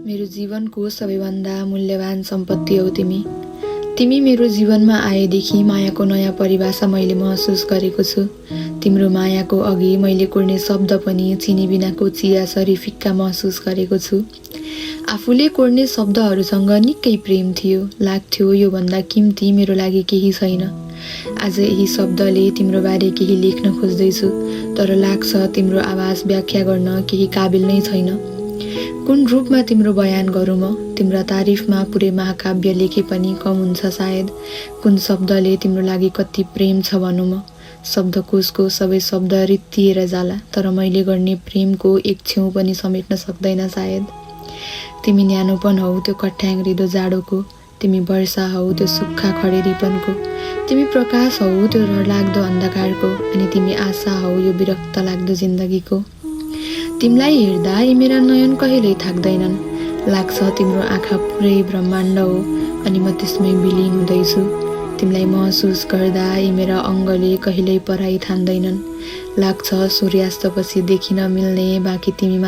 मेरो जीवनको सबैभन्दा मूल्यवान सम्पत्ति हौ तिमी। तिमी मेरो जीवनमा आएदेखि मायाको नयाँ परिभाषा मैले महसुस गरेको छु। तिम्रो मायाको अघि मैले कोर्ने शब्द पनि चिनी बिनाको चियासरी फिक्का महसुस गरेको छु। आफूले कोर्ने शब्दहरूसँग निकै प्रेम थियो। लाग्थ्यो योभन्दा किम्ती मेरो लागि केही छैन। आज यही शब्दले तिम्रो बारे केही लेख्न खोज्दैछु, तर लाग्छ तिम्रो आवाज व्याख्या गर्न केही काबिल नै छैन। कुन रूपमा तिम्रो बयान गरौँ म? तिम्रो तारिफमा पुरै महाकाव्य लेखे पनि कम हुन्छ सायद। कुन शब्दले तिम्रो लागि कति प्रेम छ भनौँ म? शब्दकोशको सबै शब्द रित्तिएर जाला, तर मैले गर्ने प्रेमको एक छेउ पनि समेट्न सक्दैन सायद। तिमी न्यानोपन हौ त्यो कठ्याङ्ग्रिदो जाडोको, तिमी वर्षा हौ त्यो सुक्खा खडेरीपनको, तिमी प्रकाश हौ त्यो डरलाग्दो अन्धकारको, अनि तिमी आशा हौ यो विरक्त लाग्दो जिन्दगीको। तिमीलाई हेर्दा यी मेरा नयन कहिल्यै थाक्दैनन्। लाग्छ तिम्रो आँखा पुरै ब्रह्माण्ड हो, अनि म त्यसमै विलिन हुँदैछु। तिमीलाई महसुस गर्दा यी मेरा अङ्गले कहिल्यै पराई ठान्दैनन्। लाग्छ सूर्यास्तपछि देखिन मिल्ने बाँकी तिमी